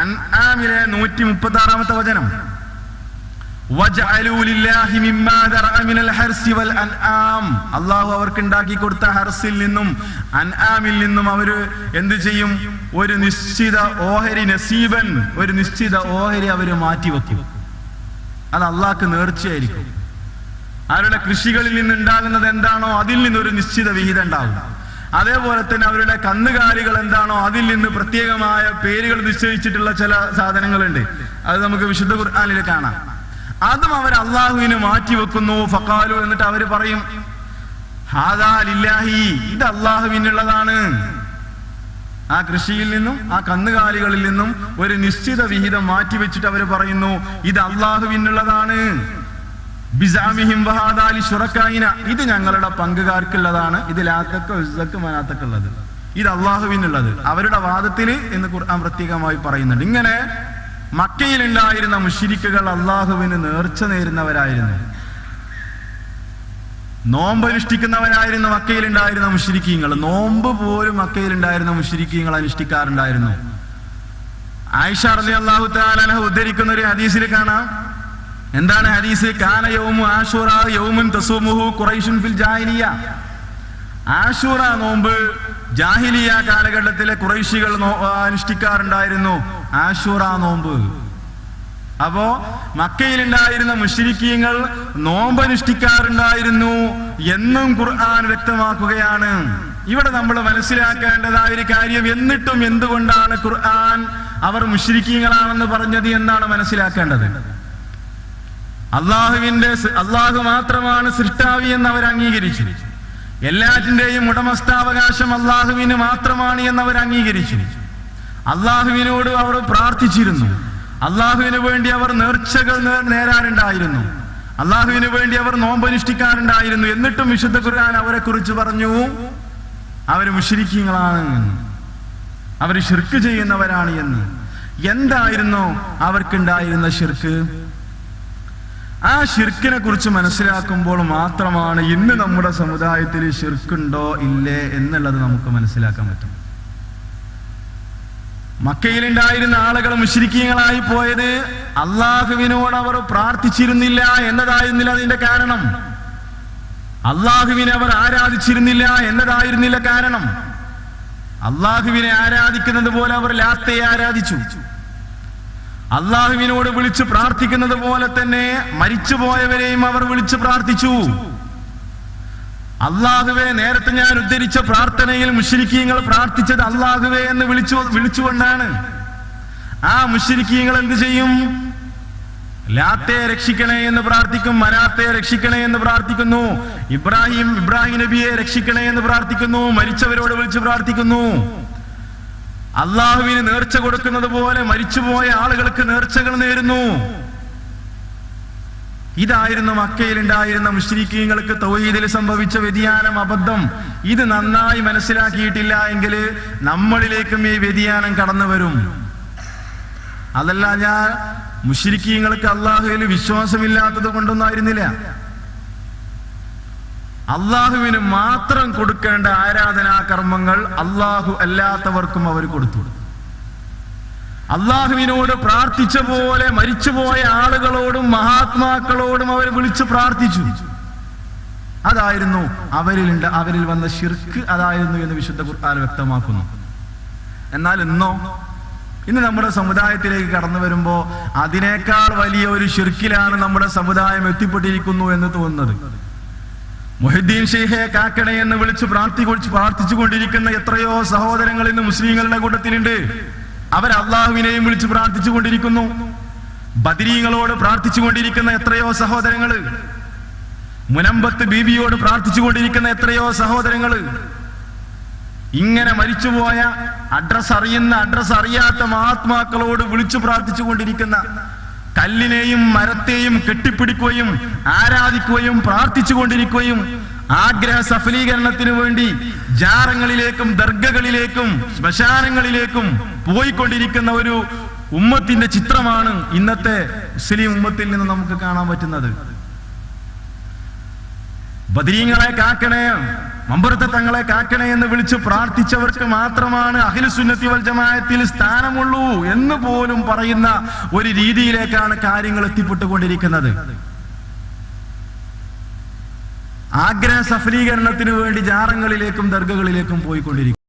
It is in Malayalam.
അൻആമിലെ 136-ാമത്തെ വചനം, വജഅലൂ ലില്ലാഹി മിമ്മാ ദറഅ മിനൽ ഹർസി വൽ അൻആം. അല്ലാഹു അവർക്ക് ഉണ്ടാക്കി കൊടുത്ത ഹർസിൽ നിന്നും അൻആമിൽ നിന്നും അവര് എന്ത് ചെയ്യും? ഒരു നിശ്ചിത ഓഹരി, നസീബൻ, ഒരു നിശ്ചിത ഓഹരി അവര് മാറ്റിവെക്കും. അത് അള്ളാഹ്ക്ക് നേർച്ചയായിരിക്കും. അവരുടെ കൃഷികളിൽ നിന്നുണ്ടാകുന്നത് എന്താണോ അതിൽ നിന്നൊരു നിശ്ചിത വിഹിതം ഉണ്ടാവും. അതേപോലെ തന്നെ അവരുടെ കന്നുകാലികൾ എന്താണോ അതിൽ നിന്ന് പ്രത്യേകമായ പേരുകൾ നിശ്ചയിച്ചിട്ടുള്ള ചില സാധനങ്ങളുണ്ട്. അത് നമുക്ക് വിശുദ്ധ ഖുർആനിൽ കാണാം. അതും അവർ അള്ളാഹുവിന് മാറ്റിവെക്കുന്നു. ഫഖാലു, എന്നിട്ട് അവർ പറയും, ഹാദാ ലില്ലാഹി, ഇത് അള്ളാഹുവിനുള്ളതാണ്. ആ കൃഷിയിൽ നിന്നും ആ കന്നുകാലികളിൽ നിന്നും ഒരു നിശ്ചിത വിഹിതം മാറ്റിവെച്ചിട്ട് അവർ പറയുന്നു, ഇത് അള്ളാഹുവിനുള്ളതാണ്. ബിസാമിഹിം വഹാദാ ലിശുറക്കായിന, ഇത് ഞങ്ങളുടെ പങ്കുകാർക്കുള്ളതാണ്. ഇത് ലാത്തക്ക് ഉസ്സക്ക് മനാത്തക്കുള്ളത്, ഇത് അള്ളാഹുവിനുള്ളത്. അവരുടെ വാദത്തില് എന്ന് ഖുർആൻ പ്രത്യേകമായി പറയുന്നുണ്ട്. ഇങ്ങനെ മക്കയിലുണ്ടായിരുന്ന മുശ്രിക്കുകൾ അള്ളാഹുവിന് നേർച്ച നേരുന്നവരായിരുന്നു, നോമ്പ് അനുഷ്ഠിക്കുന്നവരായിരുന്നു. മക്കയിലുണ്ടായിരുന്ന മുശ്രിക്കീങ്ങൾ നോമ്പ് പോലും മക്കയിലുണ്ടായിരുന്ന മുശ്രിക്കീങ്ങൾ അനുഷ്ഠിക്കാറുണ്ടായിരുന്നു. ആയിഷ റളിയല്ലാഹു തആല അൻഹ ഉദ്ധരിക്കുന്ന ഒരു ഹദീസിൽ കാണാം. എന്താണ് ഹദീസ്? കാന യൗമു ആശൂറ യൗമുൻ തസൂമുഹു ഖുറൈശുൻ ഫിൽ ജാഹിലിയ. ആശൂറ നോമ്പ് ജാഹിലിയ കാലഘട്ടത്തിലെ ഖുറൈശികൾ അനുഷ്ഠിക്കാറുണ്ടായിരുന്നു. ആശൂറ നോമ്പ്. അപ്പോ മക്കയിലുണ്ടായിരുന്ന മുശ്രിക്കീങ്ങൾ നോമ്പ് അനുഷ്ഠിക്കാറുണ്ടായിരുന്നു എന്നും ഖുർആൻ വ്യക്തമാക്കുകയാണ്. ഇവിടെ നമ്മൾ മനസ്സിലാക്കേണ്ടതായ ഒരു കാര്യം, എന്നിട്ടും എന്തുകൊണ്ടാണ് ഖുർആൻ അവർ മുശ്രിക്കീങ്ങളാണെന്ന് പറഞ്ഞത് എന്നാണ് മനസ്സിലാക്കേണ്ടത്. അള്ളാഹു മാത്രമാണ് സൃഷ്ടാവി എന്ന് അവർ അംഗീകരിച്ചു. എല്ലാറ്റിന്റെയും ഉടമസ്ഥാവകാശം അള്ളാഹുവിന് മാത്രമാണ് എന്നവർ അംഗീകരിച്ചു. അള്ളാഹുവിനോട് അവർ പ്രാർത്ഥിച്ചിരുന്നു. അള്ളാഹുവിന് വേണ്ടി അവർ നേർച്ചകൾ നേരാറുണ്ടായിരുന്നു. അള്ളാഹുവിന് വേണ്ടി അവർ നോമ്പനുഷ്ഠിക്കാറുണ്ടായിരുന്നു. എന്നിട്ടും വിശുദ്ധ ഖുർആൻ അവരെ കുറിച്ച് പറഞ്ഞു, അവർ മുശ്രിക്കീങ്ങളാണ്, അവർ ശിർക്ക് ചെയ്യുന്നവരാണ് എന്ന്. എന്തായിരുന്നു അവർക്കുണ്ടായിരുന്ന ശിർക്ക്? ആ ശിർക്കിനെ കുറിച്ച് മനസ്സിലാക്കുമ്പോൾ മാത്രമാണ് ഇന്ന് നമ്മുടെ സമുദായത്തിൽ ശിർക്കുണ്ടോ ഇല്ലേ എന്നുള്ളത് നമുക്ക് മനസ്സിലാക്കാൻ പറ്റും. മക്കയിലുണ്ടായിരുന്ന ആളുകൾ മുശ്രിക്കീങ്ങളായി പോയത് അള്ളാഹുവിനോട് അവർ പ്രാർത്ഥിച്ചിരുന്നില്ല എന്നതായിരുന്നില്ല അതിന്റെ കാരണം. അള്ളാഹുവിനെ അവർ ആരാധിച്ചിരുന്നില്ല എന്നതായിരുന്നില്ല കാരണം. അള്ളാഹുവിനെ ആരാധിക്കുന്നത് പോലെ അവർ ലാത്തയെ ആരാധിച്ചു. അള്ളാഹുവിനോട് വിളിച്ച് പ്രാർത്ഥിക്കുന്നത് പോലെ തന്നെ മരിച്ചുപോയവരെയും അവർ വിളിച്ച് പ്രാർത്ഥിച്ചു. അള്ളാഹുവെ, നേരത്തെ ഞാൻ ഉദ്ധരിച്ച പ്രാർത്ഥനയിൽ മുശ്രിക്കീങ്ങൾ പ്രാർത്ഥിച്ചത് അള്ളാഹുവെ എന്ന് വിളിച്ചുകൊണ്ടാണ്. ആ മുശ്രിക്കീങ്ങൾ എന്ത് ചെയ്യും? ലാത്തെ രക്ഷിക്കണേ എന്ന് പ്രാർത്ഥിക്കും, മനാത്തെ രക്ഷിക്കണേ എന്ന് പ്രാർത്ഥിക്കുന്നു, ഇബ്രാഹിം നബിയെ രക്ഷിക്കണേ എന്ന് പ്രാർത്ഥിക്കുന്നു, മരിച്ചവരോട് വിളിച്ച് പ്രാർത്ഥിക്കുന്നു. അള്ളാഹുവിന് നേർച്ച കൊടുക്കുന്നത് പോലെ മരിച്ചുപോയ ആളുകൾക്ക് നേർച്ചകൾ നേരുന്നു. ഇതായിരുന്നു മക്കയിലുണ്ടായിരുന്ന മുശ്രിക്കീങ്ങൾക്ക് തൗഹീദിൽ സംഭവിച്ച വ്യതിയാനം, അബദ്ധം. ഇത് നന്നായി മനസ്സിലാക്കിയിട്ടില്ല എങ്കിൽ നമ്മളിലേക്കും ഈ വ്യതിയാനം കടന്നു വരും. അതല്ല, ഞാൻ മുശ്രിക്കീങ്ങൾക്ക് അള്ളാഹുവിൽ വിശ്വാസമില്ലാത്തത് കൊണ്ടൊന്നായിരുന്നില്ല. അള്ളാഹുവിന് മാത്രം കൊടുക്കേണ്ട ആരാധനാ കർമ്മങ്ങൾ അള്ളാഹു അല്ലാത്തവർക്കും അവർ കൊടുത്തു. അള്ളാഹുവിനോട് പ്രാർത്ഥിച്ച പോലെ മരിച്ചുപോയ ആളുകളോടും മഹാത്മാക്കളോടും അവർ വിളിച്ച് പ്രാർത്ഥിച്ചു. അതായിരുന്നു അവരിൽ വന്ന ശിർക്ക്, അതായിരുന്നു എന്ന് വിശുദ്ധ ഖുർആൻ വ്യക്തമാക്കുന്നു. എന്നാൽ ഇന്ന് നമ്മുടെ സമുദായത്തിലേക്ക് കടന്നു വരുമ്പോ അതിനേക്കാൾ വലിയ ഒരു ശിർക്കിലാണ് നമ്മുടെ സമുദായം എത്തിപ്പെട്ടിരിക്കുന്നു എന്ന് തോന്നുന്നത്. മുഹിദ്ദീൻ ഷെയ്ഖെ കാക്കണേ എന്ന് വിളിച്ച് പ്രാർത്ഥിച്ചുകൊണ്ടിരിക്കുന്ന എത്രയോ സഹോദരങ്ങൾ ഇന്ന് മുസ്ലിങ്ങളുടെ കൂട്ടത്തിലുണ്ട്. അവർ അള്ളാഹുവിനെയും വിളിച്ച് പ്രാർത്ഥിച്ചുകൊണ്ടിരിക്കുന്നു. ബദരീങ്ങളോട് പ്രാർത്ഥിച്ചുകൊണ്ടിരിക്കുന്ന എത്രയോ സഹോദരങ്ങള്, മുനമ്പത്ത് ബീബിയോട് പ്രാർത്ഥിച്ചുകൊണ്ടിരിക്കുന്ന എത്രയോ സഹോദരങ്ങള്, ഇങ്ങനെ മരിച്ചുപോയ അഡ്രസ് അറിയാത്ത മഹാത്മാക്കളോട് വിളിച്ചു പ്രാർത്ഥിച്ചുകൊണ്ടിരിക്കുന്ന, കല്ലിനെയും മരത്തെയും കെട്ടിപ്പിടിക്കുകയും ആരാധിക്കുകയും പ്രാർത്ഥിച്ചുകൊണ്ടിരിക്കുകയും ആഗ്രഹ സഫലീകരണത്തിന് വേണ്ടി ജാറങ്ങളിലേക്കും ദർഗകളിലേക്കും ശ്മശാനങ്ങളിലേക്കും പോയിക്കൊണ്ടിരിക്കുന്ന ഒരു ഉമ്മത്തിന്റെ ചിത്രമാണ് ഇന്നത്തെ മുസ്ലിം ഉമ്മത്തിൽ നിന്ന് നമുക്ക് കാണാൻ പറ്റുന്നത്. ബദരീങ്ങളെ കാക്കണേ, മമ്പുറത്തെ തങ്ങളെ കാക്കണേ എന്ന് വിളിച്ച് പ്രാർത്ഥിച്ചവർക്ക് മാത്രമാണ് അഹ്ലുസുന്നത്തി വൽ ജമാഅത്തിൽ സ്ഥാനമുള്ളൂ എന്ന് പോലും പറയുന്ന ഒരു രീതിയിലേക്കാണ് കാര്യങ്ങൾ എത്തിപ്പെട്ടുകൊണ്ടിരിക്കുന്നത്. ആഗ്രഹ സഫലീകരണത്തിന് വേണ്ടി ജാറങ്ങളിലേക്കും ദർഗകളിലേക്കും പോയിക്കൊണ്ടിരിക്കും.